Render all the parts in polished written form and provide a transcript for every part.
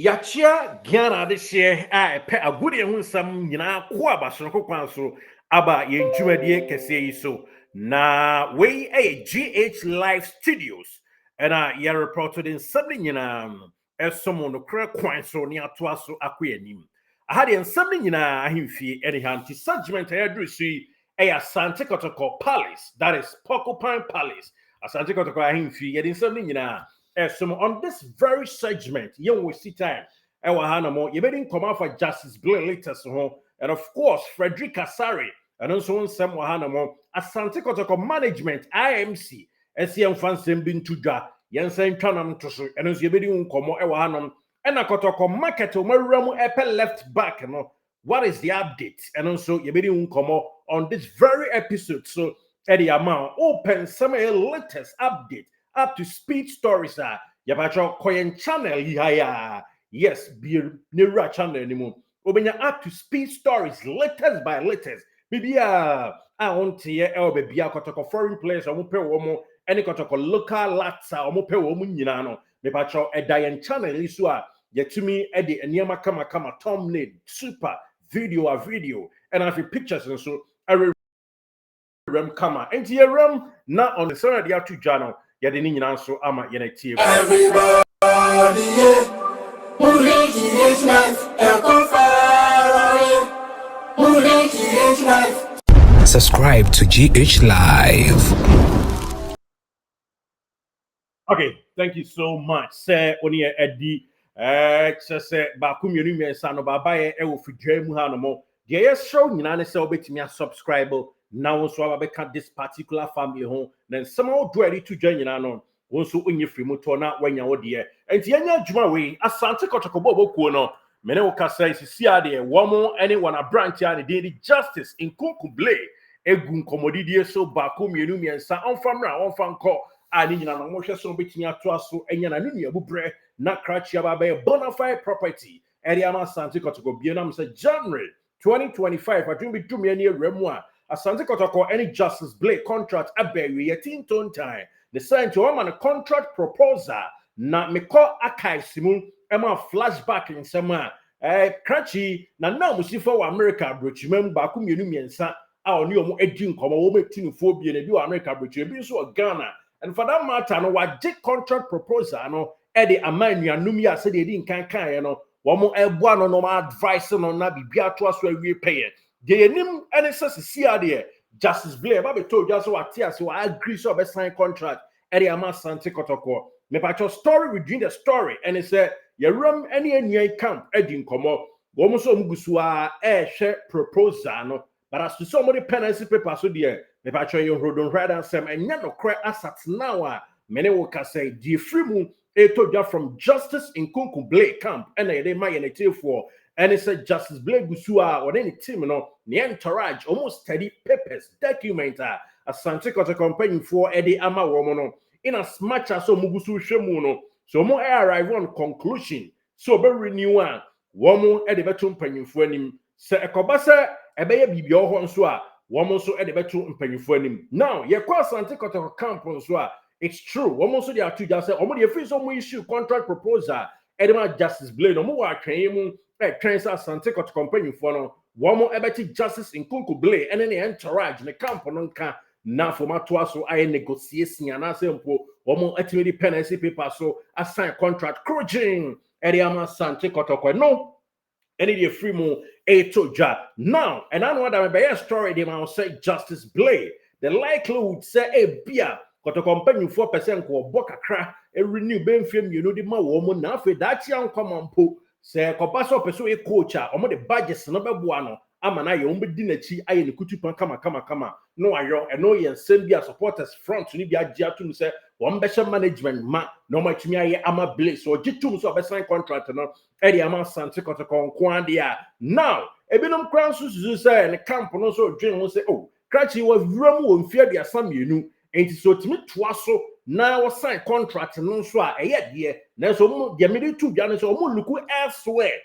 Yachia Giana this year, I pay a good one some Yana Quaba Sonoko Aba Yenjumadi Kese so. Na we a GH Live Studios and I reported in something as someone who crack quite so near Twaso Aquanim. I had in something him fee anyhow to judgment I do see a Santa Cotoko Palace, that is Porcupine Palace. A Santa Cotoko him fee, yet in something some on this very segment, young we see time. You better come out for Justice Blair later, and of course, Frederick Asari, and also on some Wahanamo, Asante Kotoko Management, IMC, SCM Fansem bin Tuja, Yansen Tanam Tosu, and as you better come out Wahanam, and a Kotoko market to Maramu Apple left back, what is the update? And also, you better come out on this very episode. So, Eddie Amount, open some latest update. Up to speed stories yabacho koyen channel haya yes be nera channel anymore obenya up to speed stories latest by latest bibia I want to hear el baby akotoko foreign players omo pe wo mo any kotoko local lats omo pe wo mo nyina no me pacho edayen channel isu a yetumi e de eniema kama thumbnail super video and I have pictures and so rem kama enti rem na on the side dia to channel ya de nyina so ama ye na tie everybody who his life and who life. Subscribe to GH Live. Okay, thank you so much. Say oni Eddie say ba kumienu mensa no baba e wo fidwa mu ha no mo de yes show nyina ne say obetimi subscribe now so abeka this particular family home then somehow do ready to join nyina no wonso onye free moto na wanya wo de enti anya adwuma we Asante Kotoko bokuo no mene wo kasa isisi ade wo any one a branch ya de justice in Kunkuble egun komodidie so ba kumienu mensa onfamra onfanko ani nyina no mo hwe so betimi ato aso enya na ne nua bubre na krachi ababe bonafide property area ma Asante Kotoko bienam say January 2025 adwumi dwumi ani ewremu a Asante Kotoko any Justice Blake contract abewi yetin ton time the sign to woman a contract proposal na me call archives mu ema flashback in sama krachi na musifo wa America brochimem ba ku mienu miensa a oni omo edi nkomo wo metinu fo bie na bi wa America brochim bi so Ghana and for that matter no wa contract proposal no e de amanu anum ya se de di nkan kan no womo eboa no no advice no na bibia to aso awie pay de yenim ene sesi ade Justice Blair ba be told just what tears so I agree so be sign contract area ma Asante Kotoko me pa story within the story and it said ye ram any enye camp edi nkomo wo mo so mugusu a hwe proposal no but as to somebody pen and paper so there me pa you rodon red and sem enya no cry asat now a many will say the free mu etoja from Justice in Kunkuble camp and they my native for and it said Justice Blake Gusua or any team no the entourage almost steady papers document Asante Kotoko company for Eddie Ama Womono in as much as so Mugusu Shemuno so more arrive on conclusion so be renewal womo Eddie Betum penny for him se ekobasa ebeye bibio ho nso a womo so Eddie Betum penny for him now ye kwa Asante Kotoko camp nso a it's true womo so they are two just say omo dey free so mo issue contract proposal Edema Justice Blade no mo wa twen mu transfer Asante Kotoko company for no womo ebeti Justice in Kunkuble and any entourage ne camp no nka na formato aso aye negotiation na sempo womo atimedi pen and paper so assign contract crujing area ma Asante Kotoko no any dey free mo etoja now and I know that be story dey man say Justice Blade the likelihood say e bia Kotoko company 4% ko bokakra e renew benfiem you know the ma womo na afi that yan komampo se kobaso peso e coach a omo the budget no beboa no ama na ye ombe di nachi aye ne kutupan kama no ayo eno ye nsem bia supporters front ni bia gia tum se won be management ma no ma tumi aye ama blaze so gitum so be sign contract no e di ama Asante Kotoko nko ade a now ebinom kran susu se ne camp no so dwen ho se oh krachi wa wura mu won fia dia samienu enti so timi toa so na wo sign contract no so a eye de na so mo de me tu bia no so mo luku elsewhere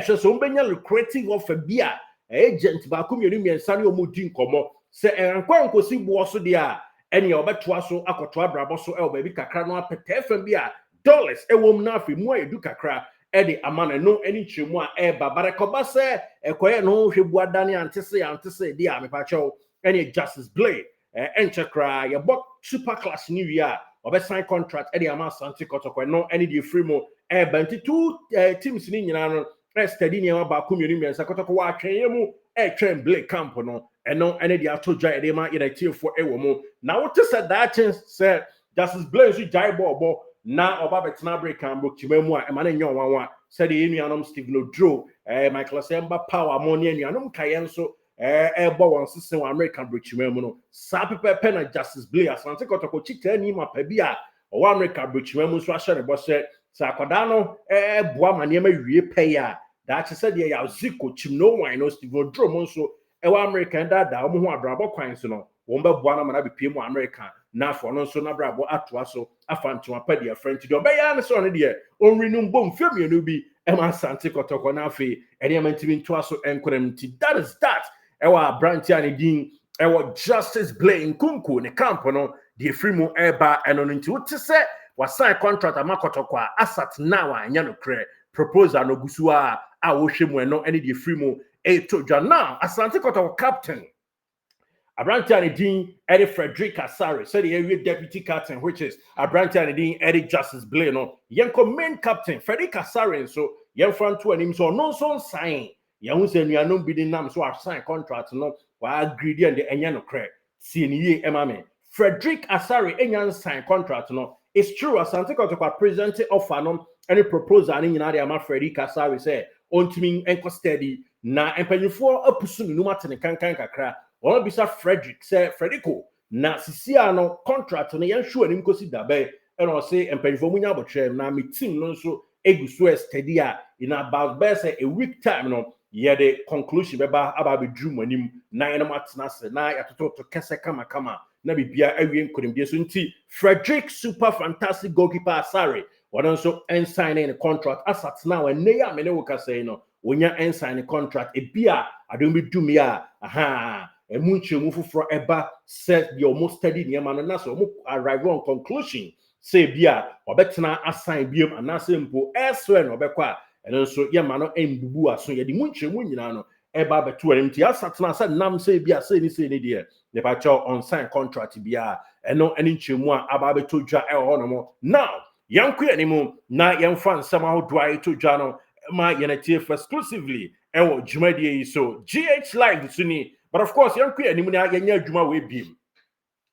so mbenya lucrative offer bia agent ba kumienu miensa ne omo di nkomo se enkonkosi bo so de a ene obetoa so akoto abrabo so e obabi kakra no apete fam bia dollars ewom na afi mu edu kakra Eddie Amana no any chimwa eba barakobase ekoye no hwebu adane antese dia mepacho any Justice Blade enchekra ye bok super class new year obesign contract Eddie Amana Santi Kotoko no any the free mo eba nti two teams ni nyina no steady ni ba community men Kotoko wa atwen mu twen Blade camp no eno any the atodwa Eddie ma United for ewo mo na what said that chance said Justice Blade so jai ball na oba betena break and book chimamu a ema na nyo wanwa said the enuanom Stephen Odro Michael Semba power money enuanom kaye nso ebo won sesen wa American break chimamu no sa pepe na Justice Blade asante kotoko chita ni ma pa bia o American break chimamu so ahye ne bo se sa akoda no boa ma ne ma wie pay a da che said ye ya ziko chim no wine no Stephen Odro mo nso ewa American da mo ho adrabo kwan so no won be boa na ma na be pie mu American na for no so na brabo atoa so afanto apade ya friend de obeya ne so ne de onrinum bom femienu bi e ma sante kotoko na afi ene ma ntimi ntoa so enkorem ti that is that ewa branch ya ne din ewa Justice Blade Nkunku ne camp no de free mu eba eno no nti wote se wa sign contract amakotoko a asat now anya no kre proposal no gusu a wo hwemu eno ene de free mu to dwa now asante kotoko captain Abrantian Dean Eddie Frederick Asari said the area deputy captain, which is Abrantian Dean Eddie Justice Blade. No, Yanko main captain Frederick Asari. So yan front to him so no son sign. Yan say you are no bidding nam so I sign contract no. Wa agree and the enyano crack. See ye emame Frederick Asari enyan sign contract no. It's true. Asante Kotoko present offer no any proposal any na ama Frederick Asari say on to me enko steady na empanyfo apusu no matene kankan kakra. One bisa Frederick say Frederico na sisia no contract no yan sure nim kosi dabe and I say empenfo munya botre na me team no so eguso steady a in about best a week time no ye the conclusion beba aba be drew manim na eno matena se na yatoto to kese kama na bibia awie nkonim bi so nti Frederick super fantastic goalkeeper Asari one so ensign in a contract asat now and neya me ne woka say no wonya ensign a contract e bia adom bi dumi a aha emunche fufro eba set the almost steady near man na so arrive on conclusion say bia obetena assign biem anase mpo elsewhere no obekwa eno so ye ma no embubu aso ye di munche mu nyina no eba betu anim ti asatena say nam say bia say ni de ne ba cho on sign contract bia eno eni nchemu a aba betu dwa e ho no mo now yanku animu na yemfa nsama ho dwa to dwa no ma yenati exclusively ewo dwumadie yi so GH Live suni. But of course, young queer anymore, young Juma we beam.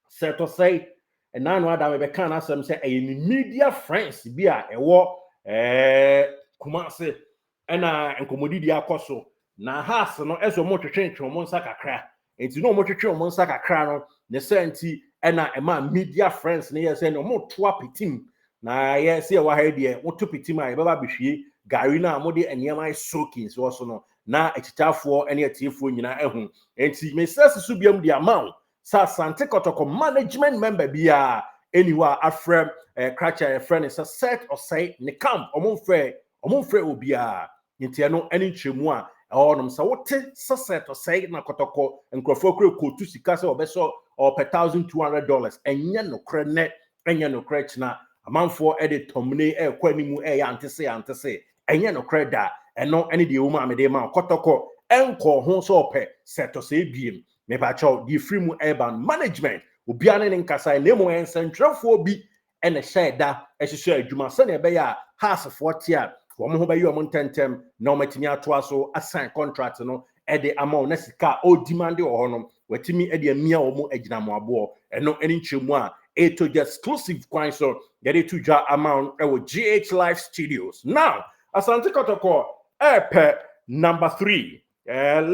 Set to say, and now I be can ask them say a media friends be a war Kumasi and commodity akoso. Na has no as a motor train to Monsaka cra. It's no motor train Monsaka crano, necessity and a man media friends near saying no more twappy team. Na yes, see what idea, what to pity my baba bishi, Garina, Modi, and Yamai soakings also no. Na echitafo ene atifo nyina ehun enti mesase so biam di amount sa Sante Kotoko management member bia eniwa afrem cracher friend is a set or say ne camp omonfre obia enti eno eni twemu a ehonom sa wote set or say na Kotoko nkrofo kre kotu sika se obeso or per $1,200 enye no kre ne enye no kre china amanfo edit tomne kwanimu ya antese enye no kre da eno any the woman me de ma Kotoko enko ho so pe seto se biem me ba cho di free mu urban management obi ane nkasa na mo ensentrefo bi ene sheda ehihye adwuma se na be ya house 40 a wo mo ho ba yi o mo ntentem na o matimi ato aso assign contract no e de amount na sika o demand o ho no watimi e de amia o mo agina mo abo eno eni nchemu a to the exclusive kwan so get it to ja amount e wo GH Live Studios now Asante Kotoko number 3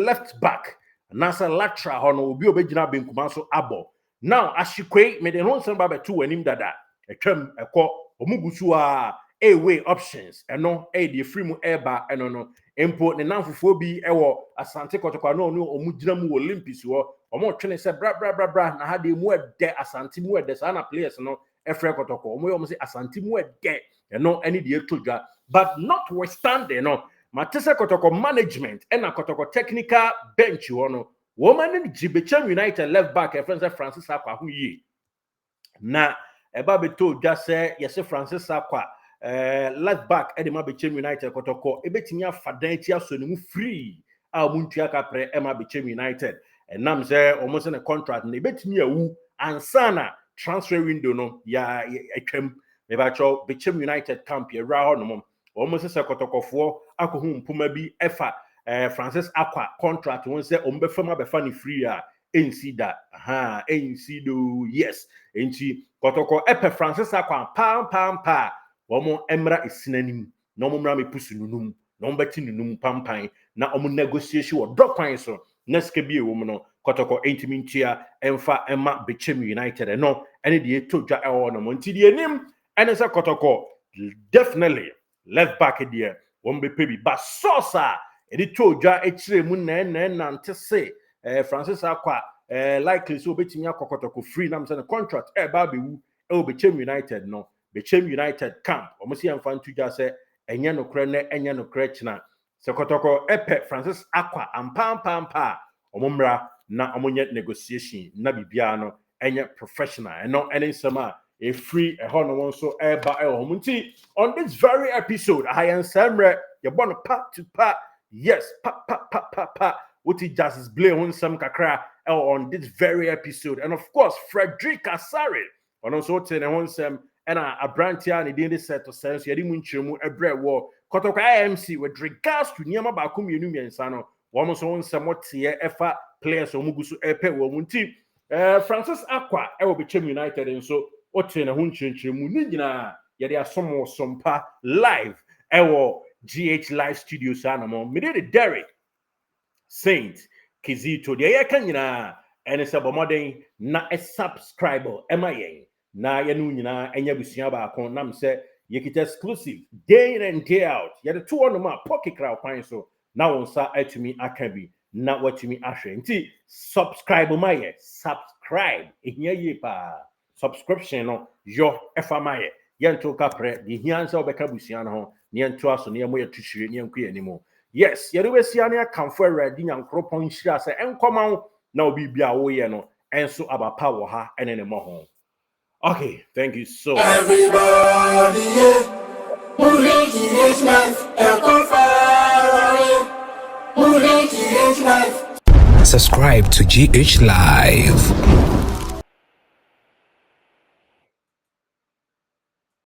left back nasa lateral hono obi obegina benkuma so abo now ashikwe me de no nsan ba betu anim dada etwam ekọ omugusu a away options eno de free mu eba eno no empo ne nanfofo bi ewo Asante Kotoko no omugina mu Olympics wo omo twene se bra na ha de mu ede Asante mu ede sana players no efre Kotoko omo se Asante mu ede eno eni de etodwa but notwithstanding no Matese Kotoko management and a Kotoko technical bench wono woman in Jibechem United left back a friend Francis Akwa hu yi na eba beto just say yes Francis Akwa left back Edema Bechem United Kotoko, ebetimi afadan ti aso ne mu free a muntua kapre Emma Bechem United. And nam say almost in a contract ne betimi awu ansana transfer window no ya etwam me ba cho Bechem United camp ye ra ho no almost say Kotokofo akohu mpuma bi efa Francis Akwa contract won say ombefama befa ni free a NC that NC do yes NC Kotoko epe Francis Akwa pam womo emra esinanim na omo mra me pusu nunum na omo beti nunum pampan na omo negotiation wo drop kwan so na sika bi ewo no Kotoko entimi ntia emfa ema Bechem United no ene de etodwa ewo no nti de enim ene se Kotoko definitely left back there won be pebi but sosa edi todwa ekire mu na nante se Francis Akwa likely so betimi akokotoko free na mse contract ba bewu Bechem United no Bechem United camp omosi amfa ntudwa se enye nokre na enye nokre china se Kotoko epe Francis Akwa ampampa omomra na omonye negotiation na bibia no enye professional no any sama a free a hono one so eba homunti on this very episode I am Samre you born part to part yes pa what it just is blame on some kakra on this very episode and of course Frederick Asare on also ten on some and a brantia and didn't set to sense yedi munchemu ebre wo Kotoko IMC with regards to niama ba kumienu miensano wo so on some what here efa players omugusu epe wo munti Francis Akwa e will Bechem United and so what ten ho nchiremu ni nyina yedi asomo sompa live e wo GH Live Studios anamo me did Derek Saint Kizito de yeka nyina ene se bomoden na a subscriber emayen na yenu nyina enya busua ba akon nam se yekita exclusive day in and day out yede to ono ma pocket crowd kwan so na wonsa atumi akabi na watumi ahwe nti subscribe maye subscribe ehia ye pa subscription no yo efamaye yento kapre de hiansa obeka busua no ho ne yento aso ne yemo yetuhire ne yanku yanimo yes yede wesia ne akamfo awradi nyankropon hira se enkoma na obi bia wo ye no enso abapa wo ha ene ne mo ho. Okay, thank you so much. Everybody, moving GH life, moving GH life. Subscribe to GH Live.